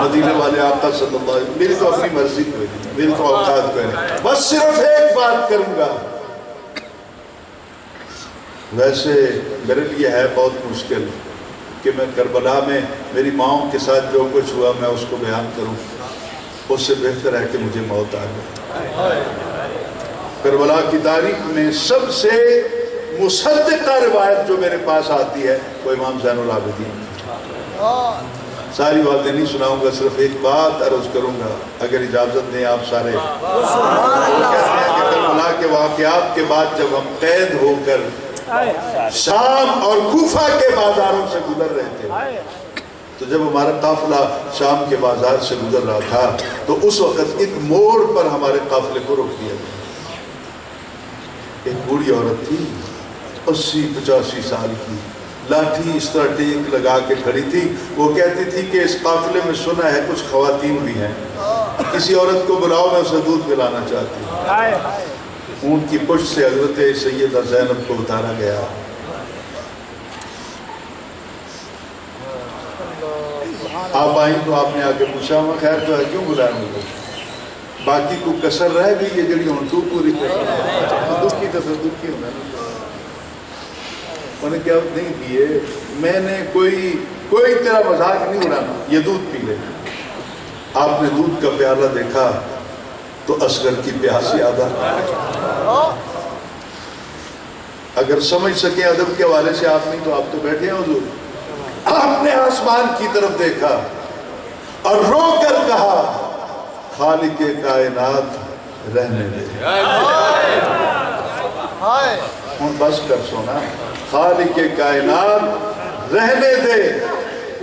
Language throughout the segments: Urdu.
مدینے والے آقا صلی اللہ علیہ وسلم. میری تو اپنی مرضی کوئی نہیں, میری تو اوقات کوئی نہیں, بس صرف ایک بات کروں گا. ویسے میرے لیے ہے بہت مشکل کہ میں کربلا میں میری ماؤں کے ساتھ جو کچھ ہوا میں اس کو بیان کروں. اس سے بہتر ہے کہ مجھے موت آ گئی. کربلا کی تاریخ میں سب سے مصدقہ روایت جو میرے پاس آتی ہے وہ امام زین العابدین. ساری باتیں نہیں سناؤں گا, صرف ایک بات عرض کروں گا اگر اجازت دیں آپ سارے. کہتے ہیں کہ کربلا کے واقعات کے بعد جب ہم قید ہو کر شام اور کوفہ کے بازاروں سے گزر رہے تھے, تو جب ہمارا قافلہ شام کے بازار سے گزر رہا تھا تو اس وقت ایک موڑ پر ہمارے قافلے کو روک دیا گیا. ایک بوڑھی عورت تھی 80-85 سال کی, لاٹھی اس طرح ٹیک لگا کے کھڑی تھی. وہ کہتی تھی کہ اس قافلے میں سنا ہے کچھ خواتین بھی ہیں, کسی عورت کو بلاؤ, میں اسے دودھ پلانا چاہتی ہوں. اونٹ کی پشت سے حضرت سیدہ زینب کو اتارا گیا. آپ آئیں تو آپ نے آ کے پوچھا میں خیر تو ہے کیوں بلایا مجھے, باقی کو کسر رہ بھی یہ جڑی ہوں تو پوری کر دکھی تو دکھی ہوں. انہیں کیا نہیں دیے, میں نے کوئی تیرا مذاق نہیں اڑانا, یہ دودھ پی لے. آپ نے دودھ کا پیالہ دیکھا تو اصغر کی پیاس یاد آ. اگر سمجھ سکے ادب کے حوالے سے آپ نہیں تو آپ تو بیٹھے ہیں حضور. آپ نے آسمان کی طرف دیکھا اور رو کر کہا خالق کائنات رہنے دے. بس کر سونا, خالق کائنات رہنے دے,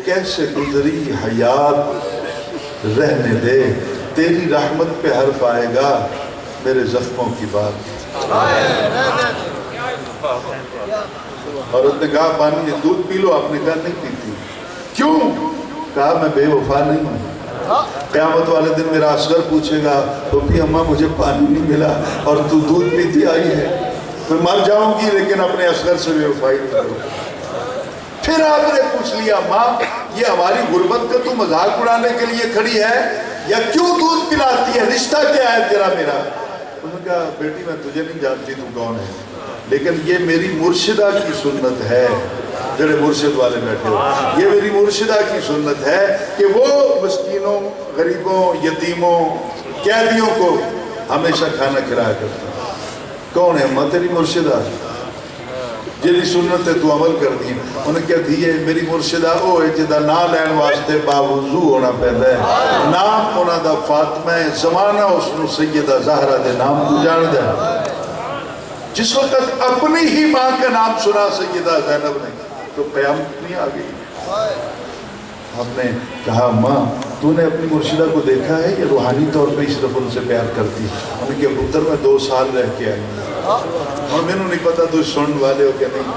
کیسے گزری حیات رہنے دے, تیری رحمت پہ حرف آئے گا میرے زخموں کی بات. عورت نے کہا پانی دودھ پی لو. آپ نے کہا نہیں پیتی. کیوں؟ کہا میں بے وفا نہیں ہوں. قیامت والے دن میرا اصغر پوچھے گا تو بھی اماں مجھے پانی نہیں ملا اور تو دودھ پیتی آئی ہے, میں مر جاؤں گی لیکن اپنے اصغر سے بے وفائی نہیں کروں. پھر آپ نے پوچھ لیا ماں یہ ہماری غربت کا تو مذاق اڑانے کے لیے کھڑی ہے یا کیوں دودھ پلاتی ہے, رشتہ کیا ہے تیرا میرا؟ انہوں نے کہا بیٹی میں تجھے نہیں جانتی تو کون ہے, لیکن یہ میری مرشدہ کی سنت ہے. جڑے مرشد والے بیٹھے ہو, یہ میری مرشدہ کی سنت ہے کہ وہ مسکینوں, غریبوں, یتیموں, قیدیوں کو ہمیشہ کھانا کھلایا کرتا. کون ہے ماں تیری مرشدہ جیلی سنت ہے تو عمل کر دی. انہیں کیا دیئے میری مرشدہ او ہے جدہ نا لین واسطے باوضو ہونا پہندا ہے. نام ہونا دا فاطمہ ہے, زمانہ اس نے سیدہ زہرہ دے نام تو جان دے. جس وقت اپنی ہی ماں کا نام سنا سیدہ زینب نے تو قیامت نہیں آ گئی. ہم نے کہا ماں تو نے اپنی مرشدہ کو دیکھا ہے یا روحانی طور پہ اس طرف ان سے پیار کرتی؟ ہم نے کہا پتر میں 2 سال رہ کے آئی اور میں نے نہیں پتا تو سنن والے ہو کہ نہیں.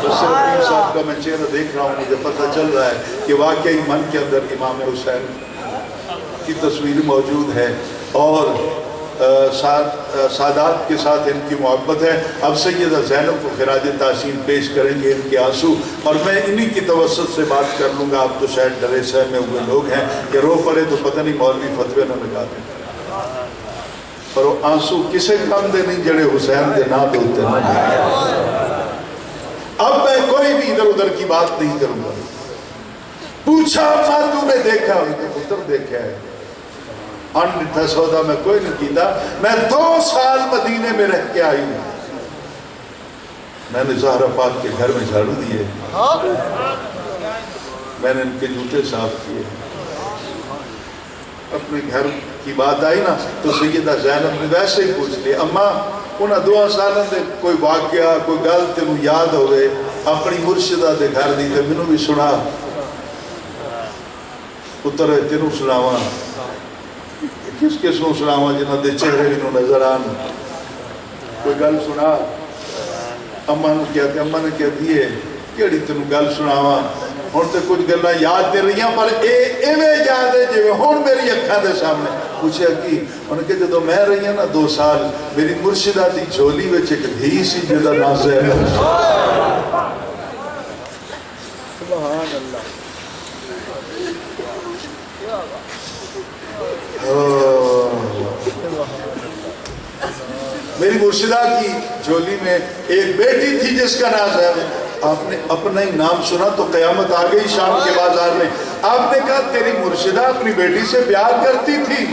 بس رفیم صاحب کا میں چہرہ دیکھ رہا ہوں, مجھے پتہ چل رہا ہے کہ واقعی من کے اندر امام حسین کی تصویر موجود ہے اور سادات کے ساتھ ان کی محبت ہے. اب سیدہ زینب کو خراج تحسین پیش کریں گے ان کے آنسو, اور میں انہی کی توسط سے بات کر لوں گا. آپ تو شاید ڈرے سہمے ہوئے لوگ ہیں کہ رو پڑے تو پتہ نہیں مولوی فتوے نہ لگا دیں, پر وہ آنسو کسے کام دے نہیں جڑے حسین دے نہ دوتے نہ. اب میں کوئی بھی ادھر ادھر کی بات نہیں کروں گا. پوچھا ماں تو نے دیکھا؟ ان کے پتر دیکھا ہے. انٹھا سودا میں کوئی نہیں کیتا. میں 2 سال مدینے میں رہ کے آئی ہوں. میں نے زہرہ پاک کے گھر میں جھاڑو دیے, میں نے ان کے جوتے صاف کیے. اپنے گھر کی بات آئی نا تو سیدہ زینب نے ویسے ہی پوچھ لیا اماں انہاں 2 سالوں دے کوئی واقعہ کوئی گل تینوں یاد ہوئے اپنی مرشدہ دے گھر دی تے مینوں بھی سنا. پتر ہے تینوں سناواں. کس کس نو سناواں جنہاں دے چہرے بھی نو نظر آن؟ کوئی گل سنا. اماں نے کہتے اماں نے کہتی ہے کیڑی تینوں گل سناواں, ہن تے کچھ گلاں یاد تے رہیاں پر ایویں یاد ہے جویں ہن میری اکھاں دے سامنے. پوچھیا کی؟ انہوں نے کہ جدوں میں رہی ہوں نا 2 سال میری مرشدہ دی جھولی وچ ایک دھی سی جدا نام زینب. سبحان اللہ. میری مرشدہ کی جھولی میں ایک بیٹی تھی جس کا نام زینب. آپ نے اپنا ہی نام سنا تو قیامت آ گئی شام کے بازار میں. آپ نے کہا تیری مرشدہ اپنی بیٹی سے پیار کرتی تھی.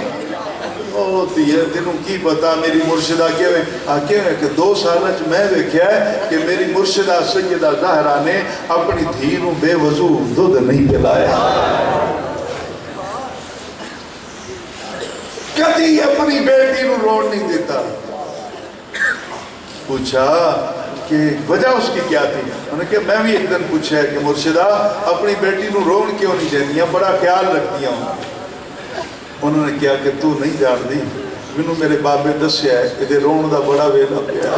تینوں کی پتا میری مرشدہ کہ 2 سال میں دیکھا ہے کہ میری مرشدہ سیدہ زہرا نے اپنی دھی نوں بے وضو دودھ نہیں پلایا. کدی اپنی بیٹی نوں روڑ نہیں دیتا. پوچھا کہ وجہ اس کی کیا تھی. انہوں نے کہا میں بھی ایک دن پوچھا ہے کہ مرشدہ اپنی بیٹی نوں روڑ کیوں نہیں دیتی ہیں, بڑا خیال رکھتی ہوں. انہوں نے کیا کہ تو نہیں جان دی, مینوں میرے بابے دسیا ہے کہ رون دا بڑا ویلا پیا,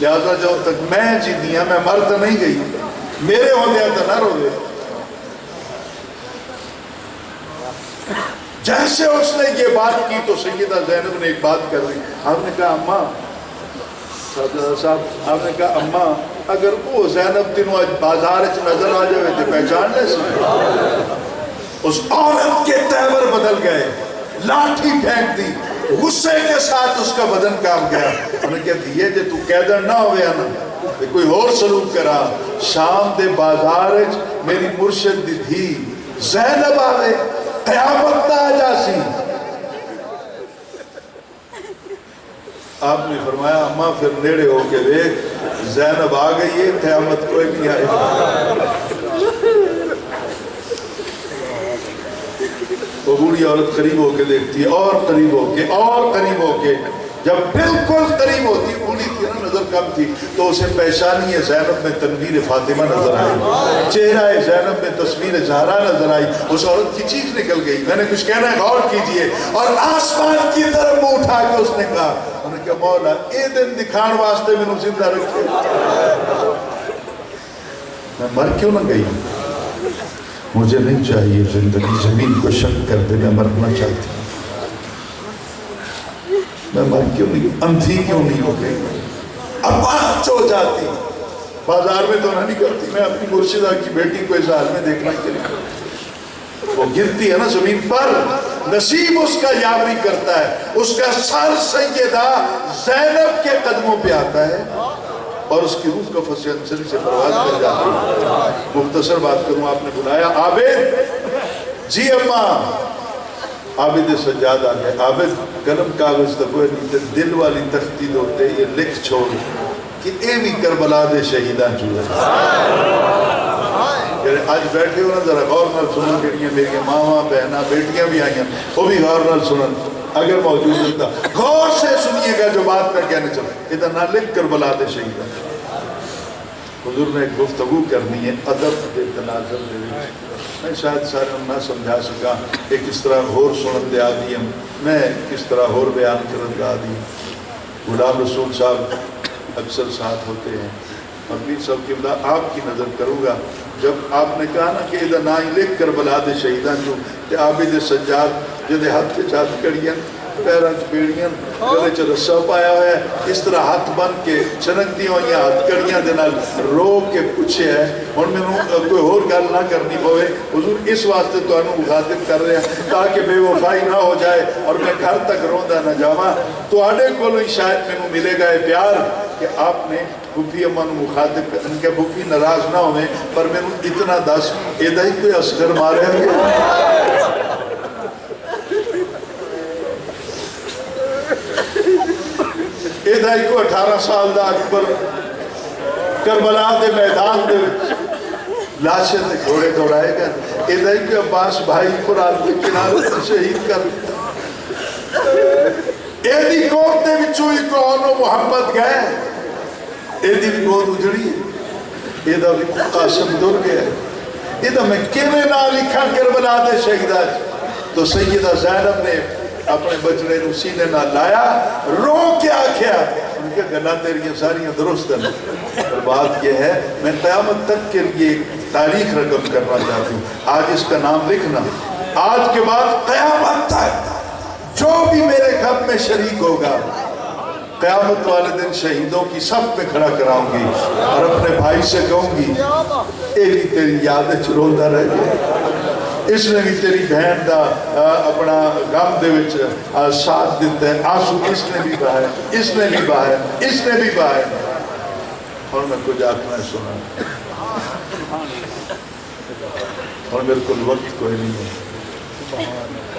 لہذا جو تک میں جیتی ہوں میں مر تو نہیں گئی, میرے ہوندے تو نہ رو دے. جیسے اس نے یہ بات کی تو سیدہ زینب نے ایک بات کر دی. آپ نے کہا اماں صاحب, آپ نے کہا اماں اگر وہ زینب تینوں آج بازار نظر آ جائے تو پہچان لے سکتے. اس عورت کے تیور بدل گئے, لاٹھی پھینک دی, غصے کے ساتھ اس کا بدن کام گیا. انہوں نے کہا دیئے جے تو قیدر نہ ہوئے نا کوئی اور سلوک کرا. شام دے بازار میری مرشد دی تھی زینب آوے قیامت نہ آ جاسی. آپ نے فرمایا اماں پھر نیڑے ہو کے دیکھ زینب آ گئی ہے, قیامت کوئی نہیں آئے. وہ بوڑھی عورت قریب ہو کے دیکھتی ہے, اور قریب ہو کے, اور قریب ہو کے, جب بالکل قریب ہوتی, بوڑھی کی نظر کم تھی تو اسے پیشانی زینب میں تنویر فاطمہ نظر آئی, چہرہ زینب میں تصویر زہرا نظر آئی. اس عورت کی چیخ نکل گئی, میں نے کچھ کہنا ہے غور کیجئے, اور آسمان کی طرف منہ اٹھا کے اس نے کہا, انہوں نے کہا مولا اے دن دکھان واسطے میں زندہ رکھے, میں مر کیوں نہ گئی. مجھے نہیں چاہیے زندگی زمین کو شک کر دے, میں مرنا چاہتی ہوں. میں مر کیوں نہیں, اندھی کیوں نہیں ہو گئی, اب ہو جاتی. بازار میں تو نہ نہیں کرتی, میں اپنی مرشدہ کی بیٹی کو اس حال میں دیکھنا کے لیے. وہ گرتی ہے نا زمین پر, نصیب اس کا یاوری کرتا ہے, اس کا سر سیدہ زینب کے قدموں پہ آتا ہے اور اس کی روح قفس انصری سے پرواز کر جاتی ہے. مختصر بات کروں, آپ نے بلایا عابد, جی اماں. عابد سجاد آ گئے. عابد قلم کاغذ تک ہوئے نہیں, دل والی تختی دوتے یہ لکھ چھوڑ کہ اے بھی کربلا دے شہیدان چوئے. آج بیٹھے ہو نا ذرا غور نال سنن, کہ میری ماں بہناں بیٹیاں بھی آئیں, وہ بھی غور نال سنن اگر موجود ہوتا. غور سے سنیے گا جو بات میں کہنے چلا, ادھر نہ لکھ کربلا دے شہیدان. حضور نے ایک گفتگو کرنی ہے ادب دے تناظر دے وچ. میں شاید سارے نہ سمجھا سکا کہ کس طرح ہور سنن دے آدھی ہم, میں کس طرح ہور بیان کرن دے آدھی. غلام رسول صاحب اکثر ساتھ ہوتے ہیں. مقبول صاحب کی بلا آپ کی نظر کروں گا, جب آپ نے کہا نا کہ ادھر نہ ہی لکھ کربلا دے شہیدان جو, کہ عابد سجاد جدے ہاتھ کے چاہت کڑیاں, پیران چپیڑیاں, گلے چ رسا پایا ہوا ہے, اس طرح ہاتھ بن کے چنکتی ہوئی ہاتھ کڑیاں دے نال رو کے پوچھے ہے. اور میں کوئی اور گل نہ کرنی پوے, حضور اس واسطے تو انہوں مخاطب کر رہے ہیں تاکہ بے وفائی نہ ہو جائے اور میں گھر تک روندا نہ جاواں. تو آڈے کو شاید میں ملے گا یہ پیار کہ آپ نے بھوپی اماں نو مخاطب کر, ان کے بھوپی ناراض نہ ہوئے, پر میں اتنا دس ایدہ ہی کوئی اصغر مارے ہیں. ایدہ ہی کو 18 سال دا اکبر کربلا دے میدان دے لاشے دے گھوڑے دوڑائے گا. ایدہ ہی کو عباس بھائی فرات دے کنارے سے شہید کر. ایدی کوت دے بچوئی کو انو محمد گئے, ایدی بھی کوت اجڑی ہے, ایدہ بھی قاسم دور گئے. ایدہ میں کیوے نہ لکھا کربلا دے شہیدات. تو سیدہ زینب نے اپنے بچڑے نو سینے نہ لایا, رو کے آکھیا, ان کے گناہ تیریاں ساریاں درست ہیں. اور بات یہ ہے میں قیامت تک کے لیے تاریخ رقم کرنا چاہتی ہوں. آج اس کا نام لکھنا, آج کے بعد قیامت تک جو بھی میرے غم میں شریک ہوگا قیامت والے دن شہیدوں کی صف میں کھڑا کراؤں گی اور اپنے بھائی سے کہوں گی اے بھی تیری یاد چروندہ رہ گیا، اس نے بھی تیری بہن دا اپنا غم دے وچ ساتھ دیتا ہے، آنسو اس نے بھی بہائے، اس نے بھی بہائے، اس نے بھی بہائے۔ اور میں کچھ آخنا سنا اور میرے کو وقت کوئی نہیں ہے،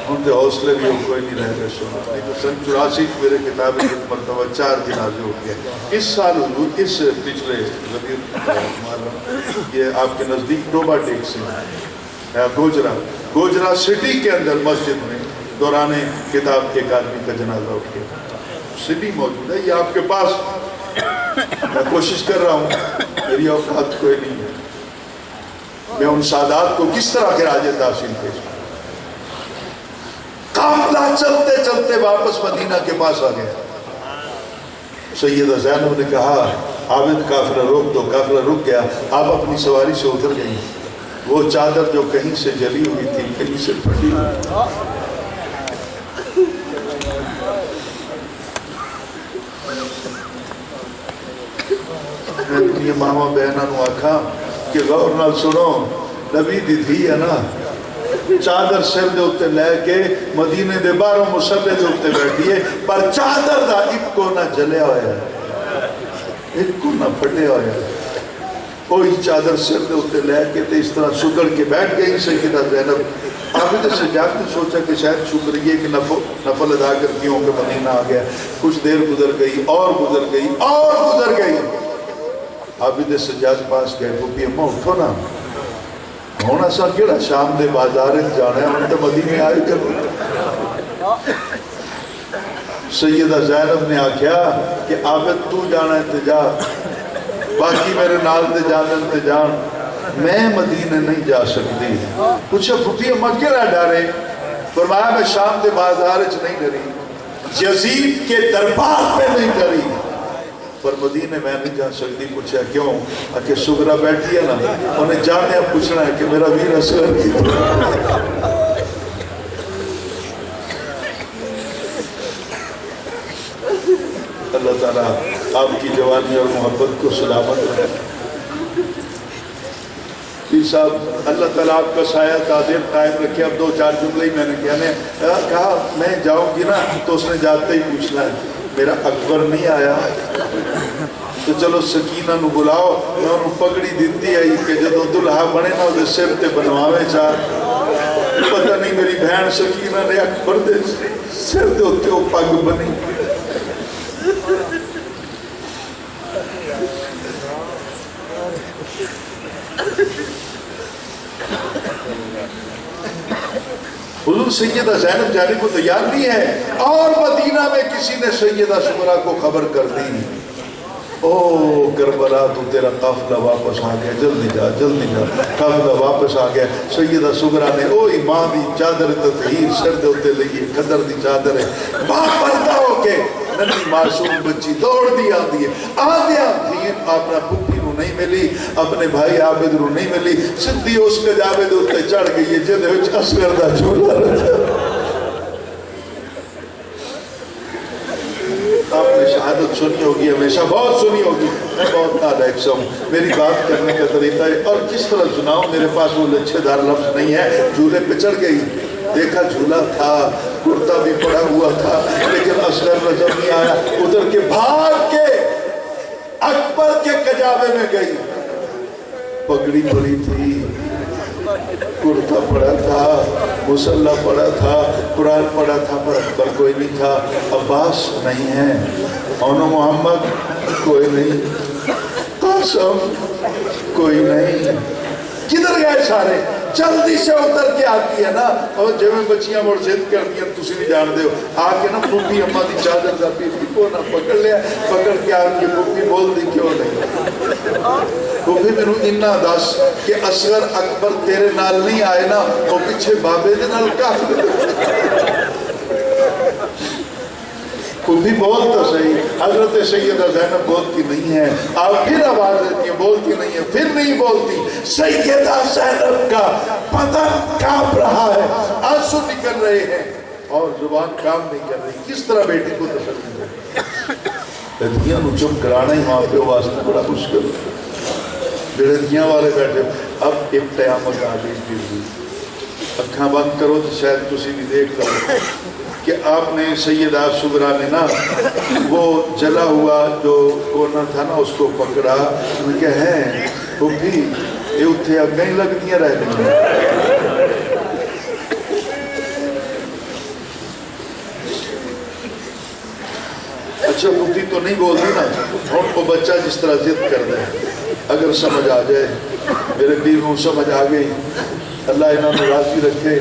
ان کے حوصلے بھی کوئی نہیں رہ گئے سنا۔ سن 84 میرے کتاب ایک مرتبہ 4 جنازے ہو گئے۔ اس سال حضور اس پچھلے یہ آپ کے نزدیک ٹوبہ ٹیک سے گوجرا سٹی کے اندر مسجد میں دوران کتاب ایک آدمی کا جنازہ ہو گیا۔ سٹی موجود ہے، یہ آپ کے پاس، میں کوشش کر رہا ہوں، میری اوقات کوئی نہیں ہے، میں ان سادات کو کس طرح خراج تحسین پیش کروں۔ قافلہ چلتے چلتے واپس مدینہ کے پاس آ گیا۔ سیدہ زینب نے کہا عابد قافلہ روک دو، قافلہ رک گیا، آپ اپنی سواری سے اتر گئی۔ وہ چادر جو کہیں سے جلی ہوئی تھی، کہیں سے پھٹی ہوئی، میں اپنی ماما بہنہ نو آکھا کہ غور نال سنو، نبی دی تھی ہے نا، چادر سر دے ہوتے لے کے مدینے دے باروں مسلح دے ہوتے بیٹھیے، پر چادر دا ایک کو نہ جلے ہویا ہے، ایک کو نہ پھٹے ہویا ہے۔ کوئی چادر سر دے ہوتے لے کے تے اس طرح سکڑ کے بیٹھ گئی سیدہ زینب۔ عابد سجاد نے سوچا کہ شاید شکریہ کہ نفل ادا کر کے ہوں کہ مدینہ آ گیا۔ کچھ دیر گزر گئی اور گزر گئی اور گزر گئی۔ عابد سجاد پاس گئے، پھوپھی اماں اٹھو نا، ہونا سا کیڑا شام دے بازار جانا ہے، ہم تو مدینے آئے کرو۔ سیدہ زینب نے آکھیا کہ عابد تو جانا ہے تے جا، باقی میرے نال دے جانن تے جان، میں مدینے نہیں جا سکتی۔ پوچھا پھوپھی اماں کیڑا ڈرے؟ فرمایا میں شام دے بازار نہیں ڈری، یزید کے دربار پہ نہیں ڈری، پر مدینے میں نہیں جا سکتی۔ پوچھا کیوں؟ کہ سغرا بیٹھی ہے نا، انہیں جانے اب پوچھنا ہے کہ میرا ویر اصغر کی اللہ تعالیٰ آپ کی جوانی اور محبت کو سلامت رکھے۔ پیر صاحب اللہ تعالیٰ آپ کا سایہ تعدیر قائم رکھے۔ اب 2-4 جملے ہی میں نے کہا میں جاؤں گی نا تو اس نے جاتے ہی پوچھنا ہے میرا اکبر نہیں آیا؟ تو چلو سکینہ نو بلاؤ، میں انہوں پگڑی دیتی آئی کہ جدو دلہا بنے نا وہ سر تے بنواوے چاہ۔ پتہ نہیں میری بہن سکینہ نے اکبر دے سر دے ہوتے ہو پگ بنی۔ حضور سیدہ زینب جانے کو تیار نہیں ہے، اور مدینہ میں کسی نے سیدہ سغرا کو خبر کر دی، او کربلا تو تیرا قافلہ واپس آ گیا، جلدی جا جلدی جا۔ قافلہ واپس آ گیا، سیدہ سغرا نے اوہی ماں دی چادر تطہیر سر دے ہوتے لئیے، قدر دی چادر ہے، ماں پردہ ہو کے ننی معصوم بچی دوڑ دی آدھی ہے، آدھے آدھی اپنا پھوپھی نو نہیں ملی، اپنے بھائی عابد نو نہیں ملی، سدھی اس کے جاوے دے ہوتے چڑھ گئی ہے جدے وچ اصغر دا جھولا رہا۔ آپ نے شہادت سنی ہوگی، ہمیشہ بہت سنی ہوگی، میں بہت نالائق سا ہوں، میری بات کرنے کا طریقہ ہے اور کس طرح سناؤں، میرے پاس وہ لچھے دار لفظ نہیں ہے۔ جھولے پہ چڑھ گئی، دیکھا جھولا تھا، کرتا بھی پڑا ہوا تھا، لیکن اصغر نظر نہیں آیا، ادھر کے بھاگ کے اکبر کے کجاوے میں گئی، پگڑی پڑی تھی، کرتا پڑا تھا، مسلح پڑا تھا، قرآن پڑا تھا، پر اکبر کوئی نہیں تھا، عباس نہیں ہے، اونو محمد کوئی نہیں، قاسم کوئی نہیں، کدھر گئے سارے؟ جلدی سے اتر کے آتی ہے نا، اور جب میں بچیاں مڑ زد کر دیا تسی بھی جان دے ہو، آکے نا پھوپھی اماں دی چادر دا پیپی کو نہ پکڑ لیا، پکڑ کے آکے پھوپھی بول دی کیوں نہیں؟ پھوپھی میں نو انہا دس کہ اصغر اکبر تیرے نال نہیں آئے نا، وہ پیچھے بابے دے نال کافر پھوپھی بولتا صحیح، حضرت سیدہ زینب بولتی نہیں ہے، آپ پھر آواز دیتی ہے بولتی نہیں ہے، پھر نہیں بولتی، سیدہ زینب کا بدن کانپ رہا ہے، آنسو نکل رہے ہیں اور زبان کام نہیں کر رہی، کس طرح بیٹی کو تسلی دے؟ دھیاں نو چپ کرانا ہی ماں پیو واسطے بڑا مشکل جڑے دھیاں والے بیٹھے اب ایک قیامت آ گئی پھر اکھاں بند کرو تو شاید تسی بھی دیکھ لو کہ آپ نے سیدہ سغرا نے نا وہ جلا ہوا جو کونا تھا نا اس کو پکڑا انہوں نے کہا ہے پھوپھی یہ اتھے اگیں لگ دیا رہ گئی اچھا پھوپھی تو نہیں بول دی نا ان کو بچہ جس طرح ضد کر دے اگر سمجھ آ جائے میرے پیر کو سمجھ آ گئی اللہ انہوں نے راضی رکھے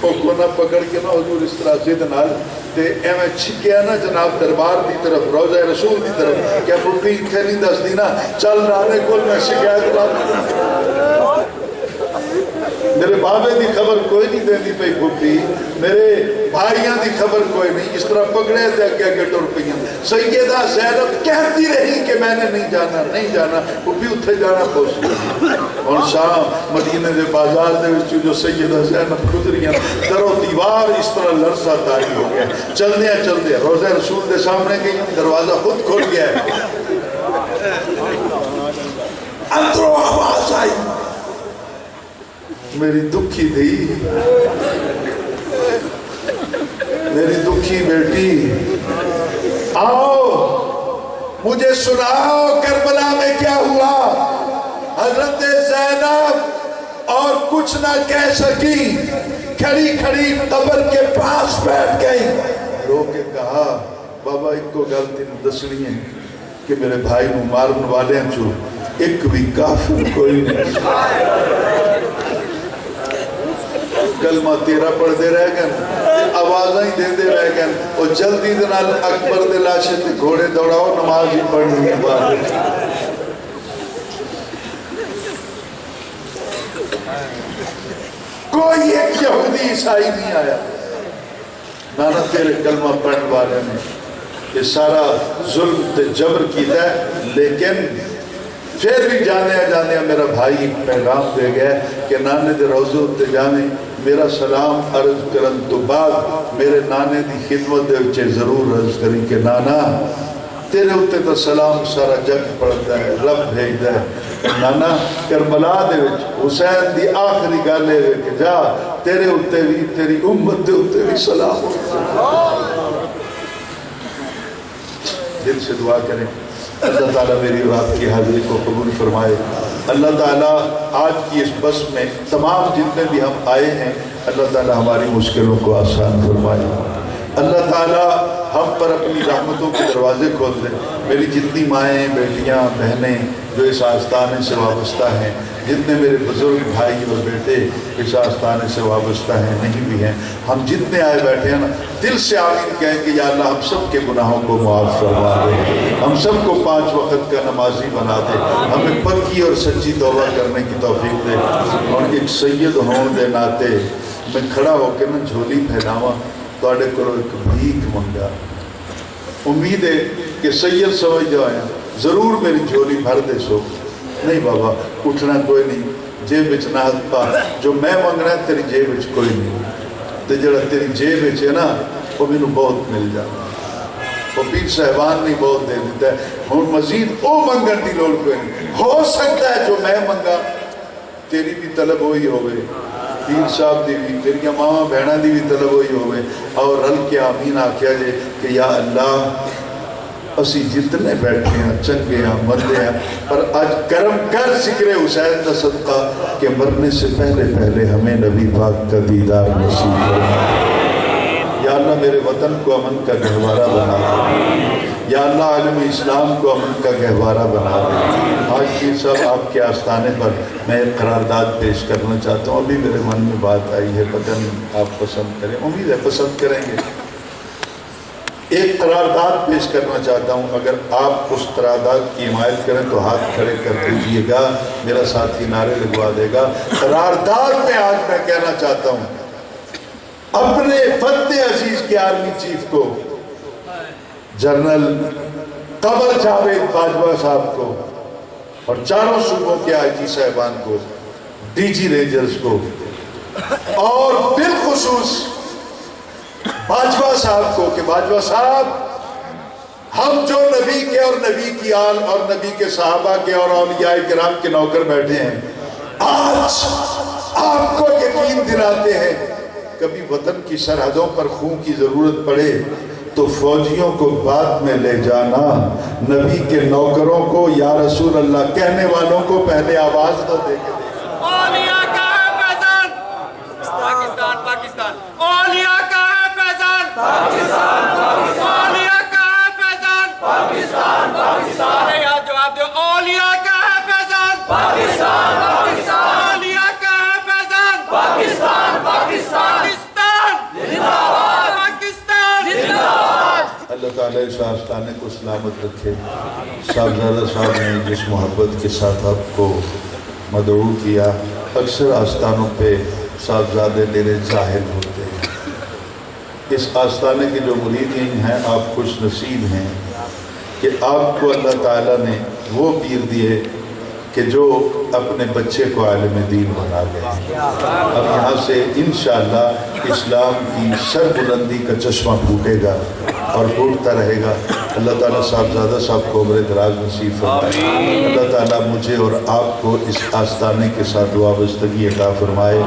وہ کونا پکڑ کے نا حضور اس طرح ضد نال تے ایویں چھکیا نا جناب دربار دی طرف روضہ رسول دی طرف کیا پھوپھی اتھے نہیں دس دی نا چل رانے کول میں شکایت لا میرے بابے دی خبر کوئی نہیں دیندی پئی پھوپھی میرے بھائیاں دی خبر کوئی نہیں اس طرح پکڑے تھے اگے ٹر پئیاں سیدہ زینب کہتی رہی کہ میں نے نہیں جانا پھوپھی اتھے جانا پوچھ اور شام مدینے دے بازار دے وچ جو سیدہ زینب گزریاں درو دیوار اس طرح لرزہ طاری ہو گیا چلدے روضہ رسول دے سامنے گئی دروازہ خود کھل گیا اندروں آواز آئی میری دکھی دی میری دکھی بیٹی آؤ مجھے سناؤ کربلا میں کیا ہوا حضرت زینب اور کچھ نہ کہہ سکی کھڑی قبر کے پاس بیٹھ گئی رو کے کہا بابا ایک کو غلطی دسنی ہے کہ میرے بھائی نو مارن والے ہیں جو ایک بھی کافر کوئی نہیں کلمہ تیرا پڑھ دے رہ گئے آوازیں ہی دے دے رہ گئے اور جلدی دنال اکبر دے لاشے تے گھوڑے دوڑاؤ نماز ہی پڑھنی بات کوئی ایک یہودی عیسائی نہیں آیا نانا تیرے کلمہ پڑھنے والے نے یہ سارا ظلم تے جبر کیتا ہے لیکن پھر بھی جانے میرا بھائی پیغام دے گیا کہ نانے دے روزو تے جانے میرا سلام عرض کرن تو بعد میرے نانے دی خدمت دے وچے ضرور عرض کریں کہ نانا تیرے ہوتے تو سلام سارا جگ پڑھتا ہے رب بھیجتا ہے نانا کربلا دے وچ حسین دی آخری گالے ہوئے کہ جا تیرے ہوتے بھی تیری امت دے ہوتے بھی سلام دل سے دعا کریں اللہ تعالیٰ میری اور آپ کی حاضری کو قبول فرمائے اللہ تعالیٰ آج کی اس بس میں تمام جتنے بھی ہم آئے ہیں اللہ تعالیٰ ہماری مشکلوں کو آسان فرمائے اللہ تعالیٰ ہم پر اپنی رحمتوں کے دروازے کھول دے میری جتنی مائیں بیٹیاں بہنیں جو اس آستانے سے وابستہ ہیں جتنے میرے بزرگ بھائی اور بیٹے اس آستانے سے وابستہ ہیں نہیں بھی ہیں ہم جتنے آئے بیٹھے ہیں نا دل سے آمین کہیں کہ یا اللہ ہم سب کے گناہوں کو معاف فرما دے ہم سب کو 5 وقت کا نمازی بنا دے ہمیں پکی اور سچی توبہ کرنے کی توفیق دے اور ایک سید ہون دے ناتے میں کھڑا ہو کے نا جھولی پھیلاواں توڑے کرو ایک بھیک منگا امید ہے کہ سید سمجھ جائیں ضرور میری جھولی بھر دے سو نہیں بابا اٹھنا کوئی نہیں جیب وچ نہ ہاتھ پا جو میں منگنا ہے تیری جیب وچ کوئی نہیں تو جڑا تیری جیب وچ ہے نا وہ مینوں بہت مل جاتا وہ پیر صاحبان نہیں بہت دے دیتا ہے ہن مزید او منگن دی لوڑ کوئی نہیں ہو سکتا ہے جو میں منگا تیری بھی طلب ہوئی ہوئے پیر صاحب دی بھی تیری ماما بہنا دی بھی طلب ہوئی ہوئے اور رل کے آمین آکھیا جے کہ یا اللہ اسی جتنے بیٹھے ہیں چنگے ہیں مردے ہیں پر آج کرم کر ذکر حسین کا صدقہ کہ مرنے سے پہلے ہمیں نبی پاک کا دیدار نصیب فرما یا اللہ میرے وطن کو امن کا گہوارہ بنا دے یا اللہ عالم اسلام کو امن کا گہوارہ بنا دے آج کی سب آپ کے آستانے پر میں ایک قرارداد پیش کرنا چاہتا ہوں ابھی میرے من میں بات آئی ہے پتہ نہیں آپ پسند کریں امید ہے پسند کریں گے ایک قرارداد پیش کرنا چاہتا ہوں اگر آپ اس قرارداد کی حمایت کریں تو ہاتھ کھڑے کر دیجئے گا میرا ساتھی نعرے لگوا دے گا قرارداد میں آج میں کہنا چاہتا ہوں اپنے فتح عزیز کے آرمی چیف کو جنرل قمر جاوید باجوہ صاحب کو اور چاروں صوبوں کے آئی جی صاحبان کو ڈی جی رینجرز کو اور بالخصوص باجوہ صاحب کو کہ باجوہ صاحب ہم جو نبی کے اور نبی کی آل اور نبی کے صحابہ کے اور اولیاء کرام کے نوکر بیٹھے ہیں، آج آپ کو یقین دلاتے ہیں کبھی وطن کی سرحدوں پر خون کی ضرورت پڑے تو فوجیوں کو بعد میں لے جانا، نبی کے نوکروں کو یا رسول اللہ کہنے والوں کو پہلے آواز تو دے کے اولیاء کا ہے فیضان، پاکستان پاکستان، اولیاء کا ہے فیضان، پاکستان پاکستان، اولیاء کا ہے فیضان، پاکستان پاکستان، سارے یہاں جواب دو، اولیاء کا ہے فیضان، پاکستان پاکستان، اولیاء کا ہے فیضان، پاکستان پاکستان، پاکستان زندہ باد، پاکستان زندہ باد۔ اللہ تعالیٰ اس آستانے کو سلامت رکھے۔ صاحبزادہ صاحب نے جس محبت کے ساتھ آپ کو مدعو کیا، اکثر آستانوں پہ صاحبزادے ڈیرے ظاہر ہوتے ہیں۔ اس آستانے کے جو مریدین ہیں آپ خوش نصیب ہیں کہ آپ کو اللہ تعالیٰ نے وہ پیر دیے کہ جو اپنے بچے کو عالم دین بنا گئے۔ اب یہاں سے انشاءاللہ اسلام کی سربلندی کا چشمہ پھوٹے گا اور پھوٹتا رہے گا۔ اللہ تعالیٰ صاحبزادہ صاحب کو عمر دراز نصیب فرمائے۔ اللہ تعالیٰ مجھے اور آپ کو اس آستانے کے ساتھ وابستگی عطا فرمائے۔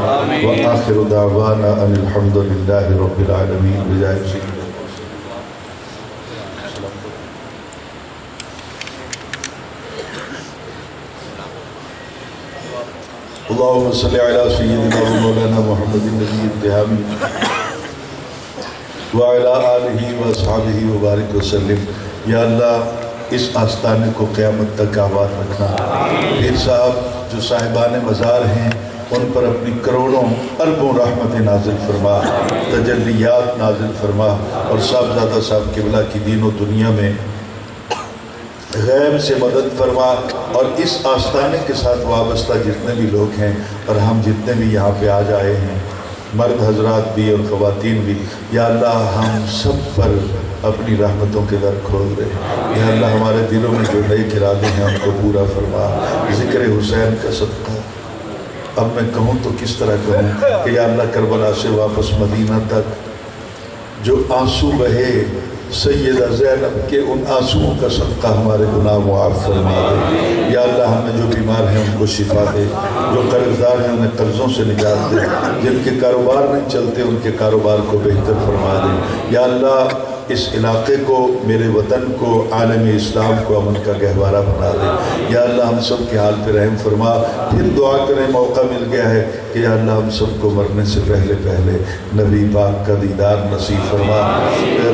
وآخر دعوانا ان الحمدللہ رب العالمین بجائے سیدنا اللہم صلی علی سیدنا و مولانا محمد النبی التہامی وعلی آلہ و اصحابہ وبارک وسلم۔ یا اللہ اس آستانے کو قیامت تک آباد رکھنا۔ پیر صاحب جو صاحبان مزار ہیں ان پر اپنی کروڑوں اربوں رحمت نازل فرما، تجلیات نازل فرما، اور صاحبزادہ صاحب قبلہ کی دین و دنیا میں غیب سے مدد فرما، اور اس آستانے کے ساتھ وابستہ جتنے بھی لوگ ہیں اور ہم جتنے بھی یہاں پہ آج آئے ہیں، مرد حضرات بھی اور خواتین بھی، یا اللہ ہم سب پر اپنی رحمتوں کے در کھول دے۔ یا اللہ ہمارے دلوں میں جو نیک ارادے ہیں ان کو پورا فرما۔ ذکر حسین کا صدقہ اب میں کہوں تو کس طرح کہوں کہ یا اللہ کربلا سے واپس مدینہ تک جو آنسو بہے سیدہ زینب کے ان آنسوؤں کا صدقہ ہمارے گناہ معاف فرما دے۔ یا اللہ ہمیں جو بیمار ہیں ان کو شفا دے، جو قرض دار ہیں انہیں قرضوں سے نجات دے، جن کے کاروبار نہیں چلتے ان کے کاروبار کو بہتر فرما دے۔ یا اللہ اس علاقے کو، میرے وطن کو، عالم اسلام کو امن کا گہوارہ بنا دے۔ یا اللہ ہم سب کے حال پہ رحم فرما۔ پھر دعا کریں، موقع مل گیا ہے کہ یا اللہ ہم سب کو مرنے سے پہلے پہلے نبی پاک کا دیدار نصیب فرما۔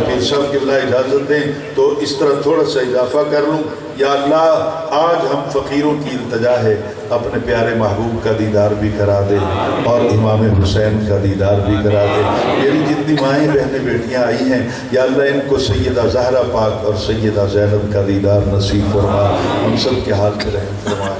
پیر صاحب کی بلا اجازت دیں تو اس طرح تھوڑا سا اضافہ کر لوں۔ یا اللہ آج ہم فقیروں کی التجا ہے، اپنے پیارے محبوب کا دیدار بھی کرا دے اور امام حسین کا دیدار بھی کرا دے۔ میری جتنی مائیں بہنیں بیٹیاں آئی ہیں یا اللہ ان کو سیدہ زہرا پاک اور سیدہ زینب کا دیدار نصیب فرما۔ ہم سب کے حال پہ رحم فرما۔